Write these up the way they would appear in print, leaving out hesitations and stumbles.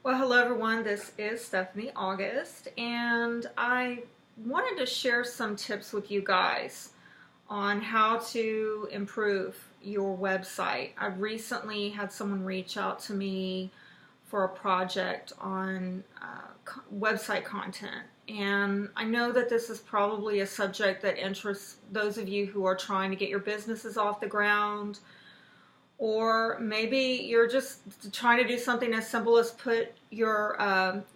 Well, hello everyone. This is Stephanie August, and I wanted to share some tips with you guys on how to improve your website. I recently had someone reach out to me for a project on website content, and I know that this is probably a subject that interests those of you who are trying to get your businesses off the ground, or maybe you're just trying to do something as simple as put your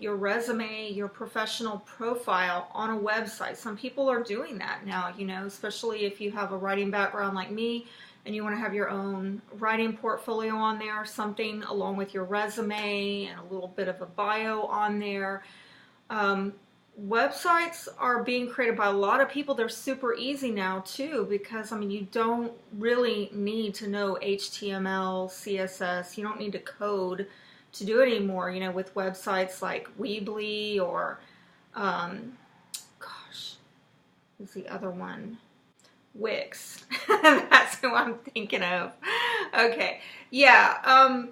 resume, your professional profile on a website. Some people are doing that now, especially if you have a writing background like me and you want to have your own writing portfolio on there, something along with your resume and a little bit of a bio on there. Websites are being created by a lot of people. They're super easy now too, because you don't really need to know HTML, CSS. You don't need to code to do it anymore, with websites like Weebly or who's the other one? Wix. That's who I'm thinking of. Okay. Yeah.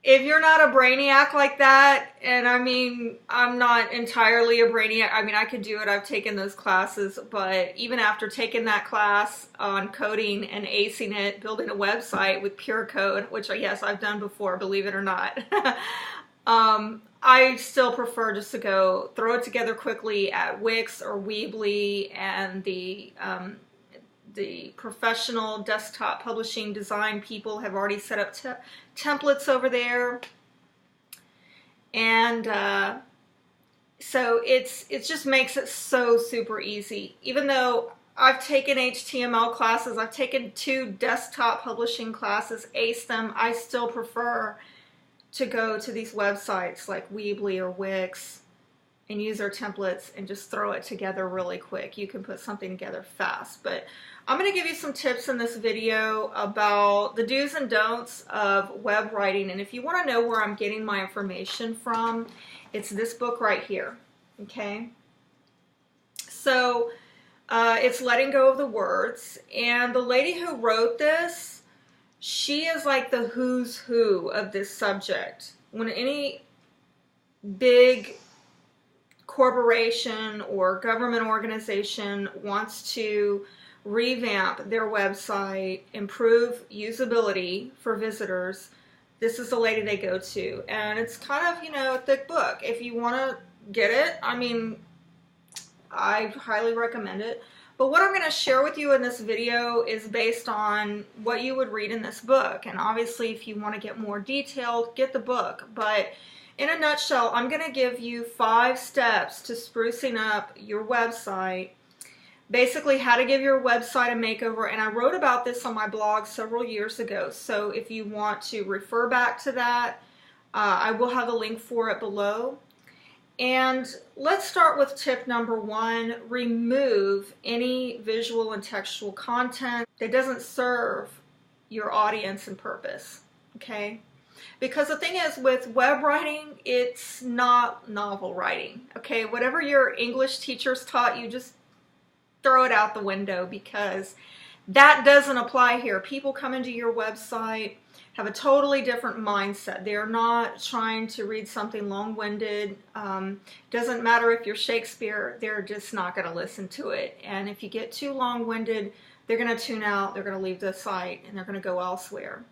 If you're not a brainiac like that, and I'm not entirely a brainiac. I could do it. I've taken those classes, but even after taking that class on coding and acing it, building a website with pure code, which yes, I've done before, believe it or not, I still prefer just to go throw it together quickly at Wix or Weebly, and the professional desktop publishing design people have already set up templates over there, and so it just makes it so super easy. Even though I've taken HTML classes, I've taken 2 desktop publishing classes, aced them, I still prefer to go to these websites like Weebly or Wix and use their templates and just throw it together really quick. You can put something together fast. But I'm going to give you some tips in this video about the do's and don'ts of web writing. And if you want to know where I'm getting my information from, it's this book right here. Okay? So it's Letting Go of the Words. And the lady who wrote this, she is like the who's who of this subject. When any big corporation or government organization wants to revamp their website, improve usability for visitors, this is the lady they go to. And it's kind of, a thick book. If you want to get it, I highly recommend it. But what I'm going to share with you in this video is based on what you would read in this book. And obviously, if you want to get more detailed, get the book. But in a nutshell, I'm going to give you 5 steps to sprucing up your website. Basically, how to give your website a makeover. And I wrote about this on my blog several years ago. So if you want to refer back to that, I will have a link for it below. And let's start with tip number 1. Remove any visual and textual content that doesn't serve your audience and purpose. Okay? Because the thing is, with web writing, it's not novel writing. Okay? Whatever your English teachers taught you, just throw it out the window, because that doesn't apply here. People come into your website, have a totally different mindset. They're not trying to read something long-winded. Doesn't matter if you're Shakespeare, they're just not going to listen to it. And if you get too long-winded, they're going to tune out, they're going to leave the site, and they're going to go elsewhere.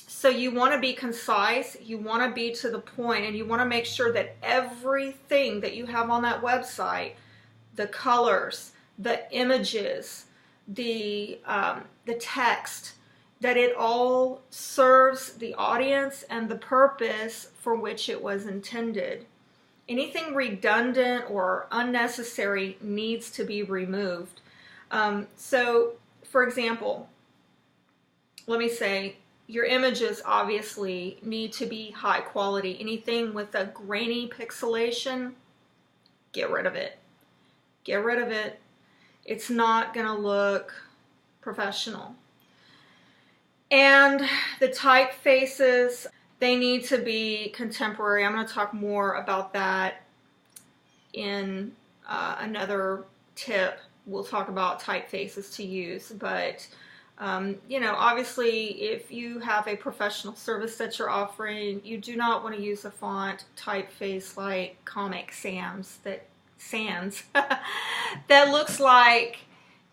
So you want to be concise, you want to be to the point, and you want to make sure that everything that you have on that website, the colors, the images, the text, that it all serves the audience and the purpose for which it was intended. Anything redundant or unnecessary needs to be removed. So, for example, let me say, your images obviously need to be high quality. Anything with a grainy pixelation, get rid of it. Get rid of it. It's not going to look professional. And the typefaces, they need to be contemporary. I'm going to talk more about that in another tip. We'll talk about typefaces to use, but You know, obviously, if you have a professional service that you're offering, you do not want to use a font typeface like Comic Sans that looks like,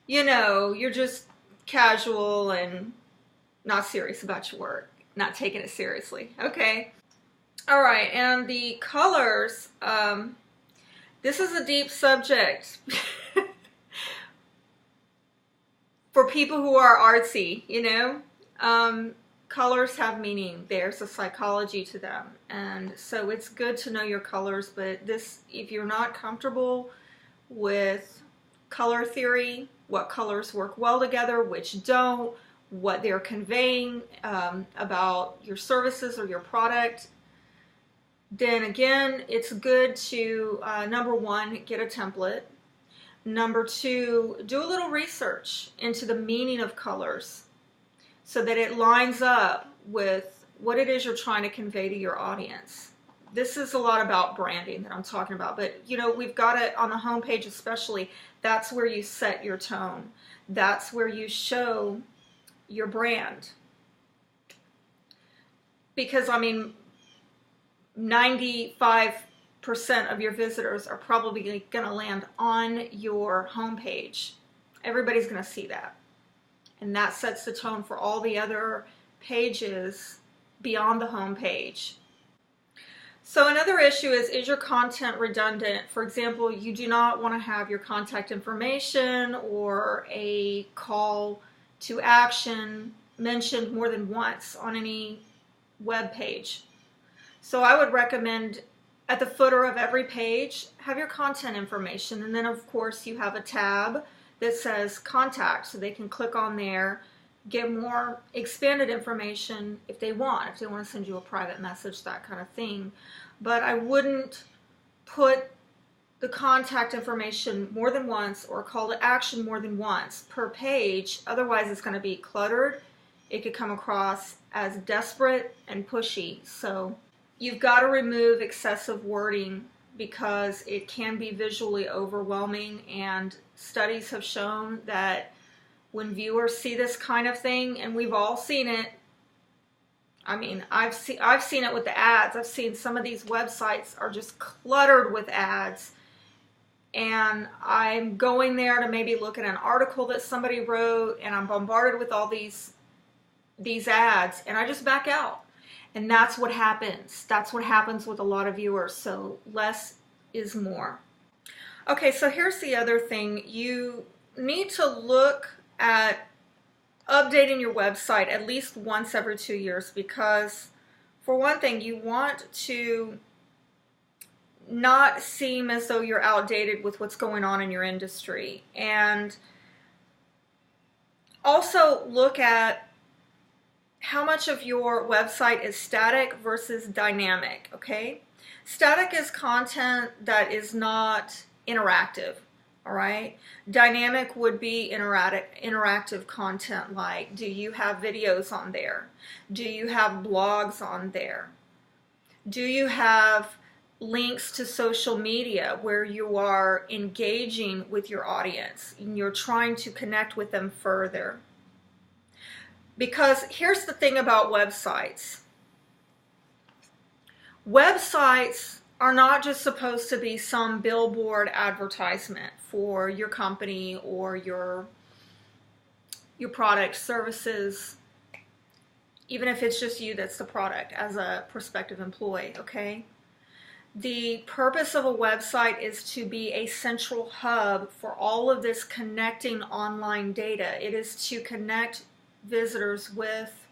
you know, you're just casual and not serious about your work, not taking it seriously. Okay. All right, and the colors. This is a deep subject. For people who are artsy, you know, colors have meaning. There's a psychology to them. And so it's good to know your colors, but this, if you're not comfortable with color theory, what colors work well together, which don't, what they're conveying about your services or your product, then again, it's good to, number one, get a template. Number two, do a little research into the meaning of colors so that it lines up with what it is you're trying to convey to your audience. This is a lot about branding that I'm talking about, but you know, we've got it on the homepage especially. That's where you set your tone. That's where you show your brand. Because I mean, 95% of your visitors are probably going to land on your homepage. Everybody's going to see that. And that sets the tone for all the other pages beyond the homepage. So another issue is your content redundant? For example, you do not want to have your contact information or a call to action mentioned more than once on any web page. So I would recommend at the footer of every page, have your contact information. And then of course you have a tab that says contact, so they can click on there, get more expanded information if they want to send you a private message, that kind of thing. But I wouldn't put the contact information more than once or call to action more than once per page. Otherwise it's going to be cluttered. It could come across as desperate and pushy. So you've got to remove excessive wording because it can be visually overwhelming, and studies have shown that when viewers see this kind of thing, and we've all seen it, I mean, I've seen it with the ads. I've seen some of these websites are just cluttered with ads, and I'm going there to maybe look at an article that somebody wrote, and I'm bombarded with all these ads, and I just back out. And that's what happens. That's what happens with a lot of viewers. So less is more. Okay, so here's the other thing. You need to look at updating your website at least once every 2 years, because for one thing, you want to not seem as though you're outdated with what's going on in your industry. And also look at how much of your website is static versus dynamic, okay? Static is content that is not interactive, all right? Dynamic would be interactive content, like, do you have videos on there? Do you have blogs on there? Do you have links to social media where you are engaging with your audience and you're trying to connect with them further? Because here's the thing about websites. Websites are not just supposed to be some billboard advertisement for your company or your product, services, even if it's just you that's the product as a prospective employee, okay? The purpose of a website is to be a central hub for all of this connecting online data. It is to connect visitors with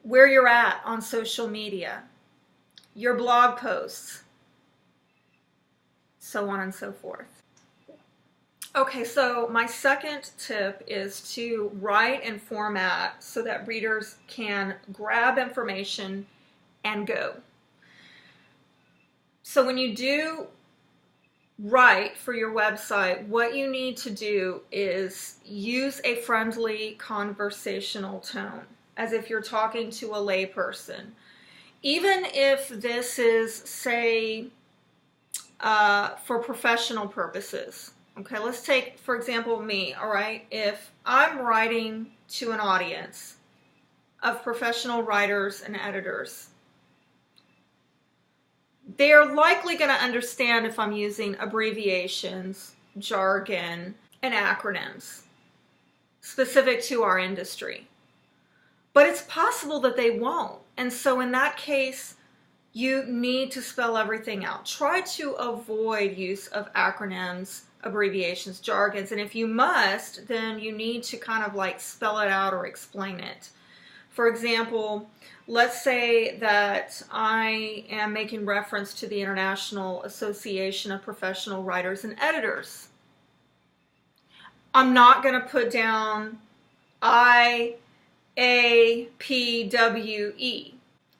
where you're at on social media, your blog posts, so on and so forth. Okay, so my second tip is to write and format so that readers can grab information and go. So when you do write for your website, what you need to do is use a friendly conversational tone, as if you're talking to a layperson. Even if this is, say, for professional purposes, Okay, let's take, for example, me, all right? If I'm writing to an audience of professional writers and editors, they're likely going to understand if I'm using abbreviations, jargon, and acronyms specific to our industry. But it's possible that they won't. And so in that case, you need to spell everything out. Try to avoid use of acronyms, abbreviations, jargons, and if you must, then you need to kind of like spell it out or explain it. For example, let's say that I am making reference to the International Association of Professional Writers and Editors. I'm not going to put down IAPWE.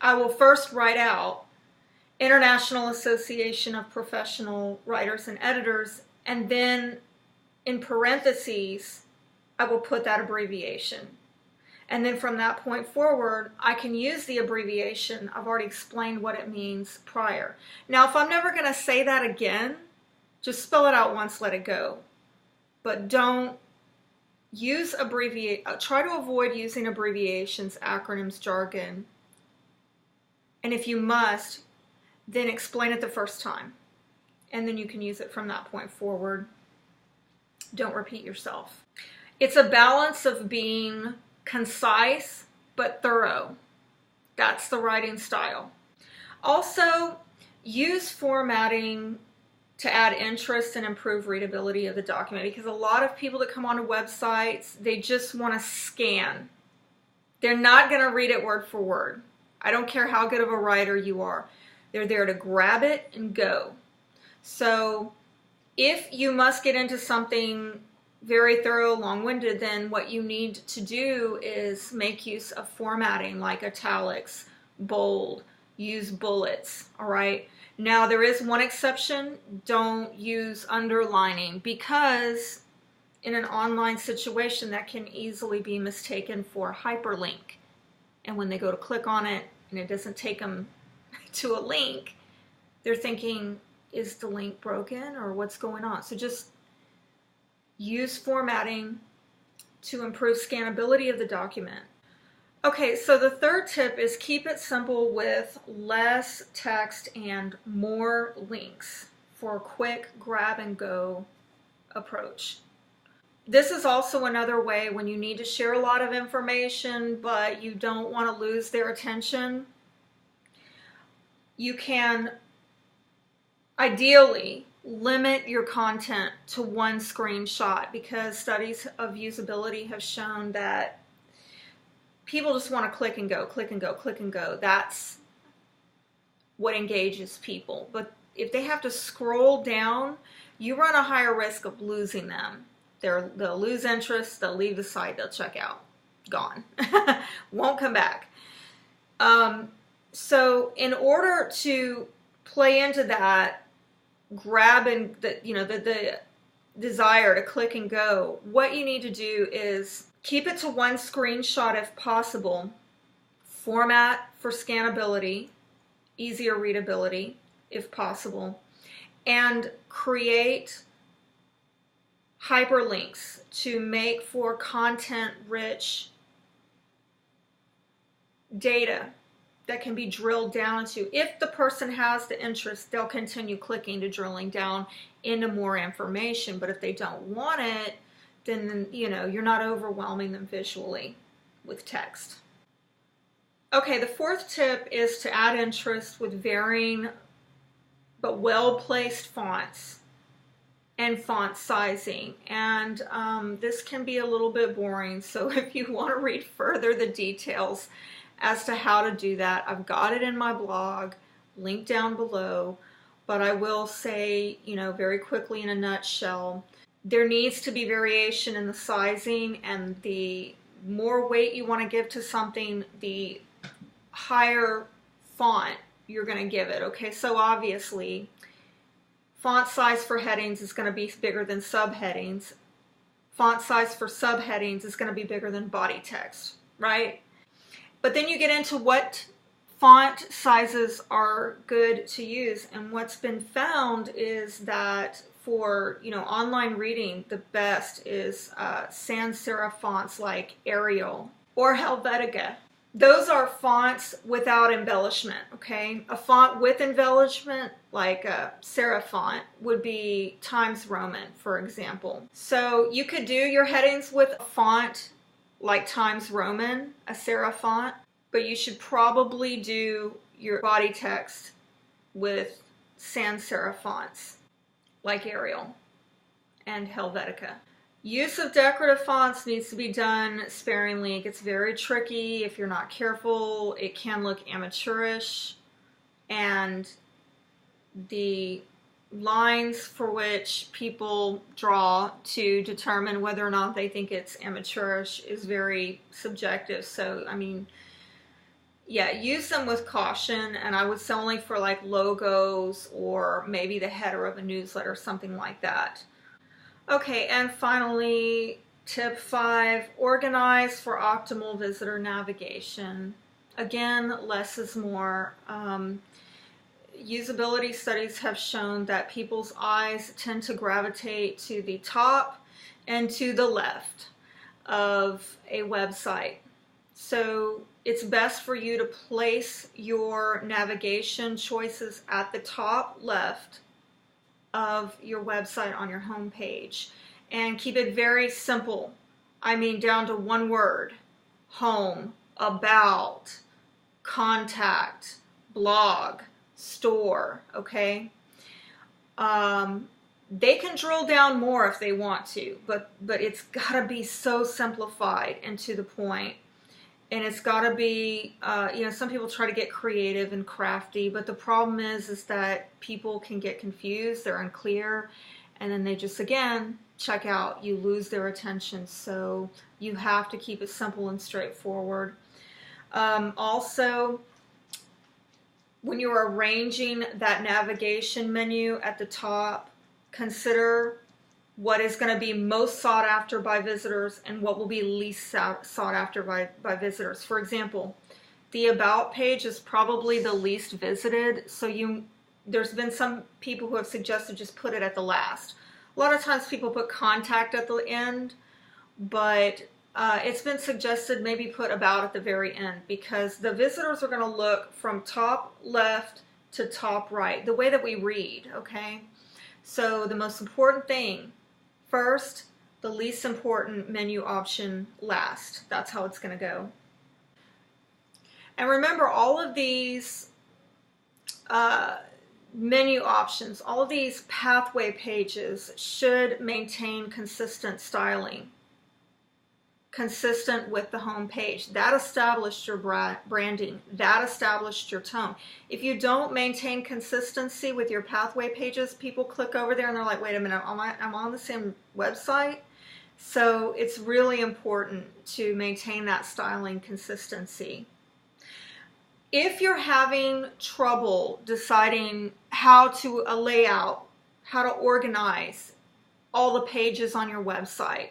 I will first write out International Association of Professional Writers and Editors, and then in parentheses, I will put that abbreviation. And then from that point forward, I can use the abbreviation. I've already explained what it means prior. Now, if I'm never going to say that again, just spell it out once, let it go. But don't use try to avoid using abbreviations, acronyms, jargon. And if you must, then explain it the first time. And then you can use it from that point forward. Don't repeat yourself. It's a balance of being concise but thorough. That's the writing style. Also, use formatting to add interest and improve readability of the document, because a lot of people that come onto websites, they just want to scan. They're not going to read it word for word. I don't care how good of a writer you are. They're there to grab it and go. So if you must get into something very thorough, long-winded, then what you need to do is make use of formatting like italics, bold, use bullets, all right? Now, there is one exception. Don't use underlining, because in an online situation that can easily be mistaken for hyperlink. And when they go to click on it and it doesn't take them to a link, they're thinking, is the link broken or what's going on? So just use formatting to improve scannability of the document. Okay, so the third tip is keep it simple with less text and more links for a quick grab and go approach. This is also another way when you need to share a lot of information but you don't want to lose their attention. You can ideally limit your content to one screenshot, because studies of usability have shown that people just want to click and go, click and go, click and go. That's what engages people. But if they have to scroll down, you run a higher risk of losing them. They'll lose interest, they'll leave the site, they'll check out. Gone. Won't come back. So in order to play into that, grabbing the desire to click and go, what you need to do is keep it to one screenshot if possible, format for scannability, easier readability if possible, and create hyperlinks to make for content-rich data that can be drilled down to. If the person has the interest, they'll continue clicking to drilling down into more information. But if they don't want it, then you're not overwhelming them visually with text. Okay, the fourth tip is to add interest with varying but well-placed fonts and font sizing. And this can be a little bit boring, so if you want to read further the details as to how to do that, I've got it in my blog, linked down below. But I will say, very quickly in a nutshell, there needs to be variation in the sizing, and the more weight you want to give to something, the higher font you're going to give it. Okay, so obviously, font size for headings is going to be bigger than subheadings. Font size for subheadings is going to be bigger than body text, right? But then you get into what font sizes are good to use, and what's been found is that for, you know, online reading, the best is sans serif fonts like Arial or Helvetica. Those are fonts without embellishment, okay? A font with embellishment, like a serif font, would be Times Roman, for example. So you could do your headings with a font like Times Roman, a serif font, but you should probably do your body text with sans serif fonts like Arial and Helvetica. Use of decorative fonts needs to be done sparingly. It gets very tricky if you're not careful. It can look amateurish, and the lines for which people draw to determine whether or not they think it's amateurish is very subjective. So, I mean, yeah, use them with caution, and I would say only for like logos or maybe the header of a newsletter, something like that. Okay, and finally, tip 5, organize for optimal visitor navigation. Again, less is more. Usability studies have shown that people's eyes tend to gravitate to the top and to the left of a website. So it's best for you to place your navigation choices at the top left of your website on your home page, and keep it very simple. I mean, down to one word: home, about, contact, blog, store, okay? They can drill down more if they want to, but it's gotta be so simplified and to the point. And it's got to be, you know, some people try to get creative and crafty, but the problem is that people can get confused, they're unclear, and then they just, again, check out. You lose their attention, so you have to keep it simple and straightforward. Also, when you're arranging that navigation menu at the top, consider what is going to be most sought after by visitors and what will be least sought after by visitors. For example, the About page is probably the least visited, so there's been some people who have suggested just put it at the last. A lot of times people put Contact at the end, but it's been suggested maybe put About at the very end, because the visitors are going to look from top left to top right, the way that we read, okay? So the most important thing first, the least important menu option last. That's how it's going to go. And remember, all of these menu options, all of these pathway pages should maintain consistent styling, consistent with the home page. That established your branding. That established your tone. If you don't maintain consistency with your pathway pages, people click over there and they're like, wait a minute, I'm on the same website? So it's really important to maintain that styling consistency. If you're having trouble deciding how to lay out, how to organize all the pages on your website,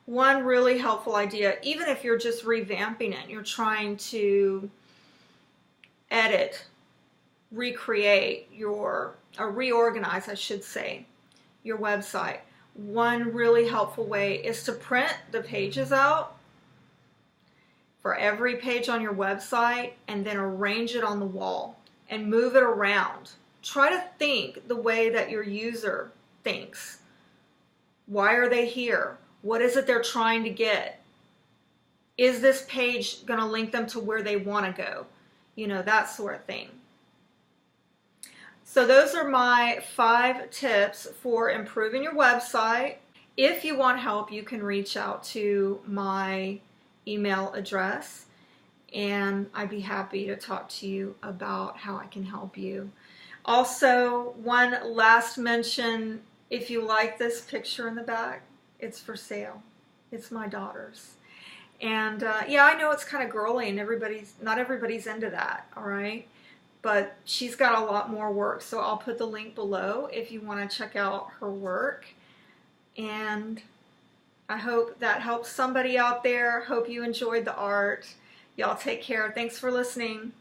one really helpful idea, even if you're just revamping it, you're trying to edit, recreate or reorganize, I should say, your website. One really helpful way is to print the pages out for every page on your website and then arrange it on the wall and move it around. Try to think the way that your user thinks. Why are they here? What is it they're trying to get? Is this page going to link them to where they want to go? You know, that sort of thing. So those are my 5 tips for improving your website. If you want help, you can reach out to my email address, and I'd be happy to talk to you about how I can help you. Also, one last mention, if you like this picture in the back, it's for sale. It's my daughter's. And yeah, I know it's kind of girly and not everybody's into that, all right? But she's got a lot more work, so I'll put the link below if you want to check out her work. And I hope that helps somebody out there. Hope you enjoyed the art. Y'all take care. Thanks for listening.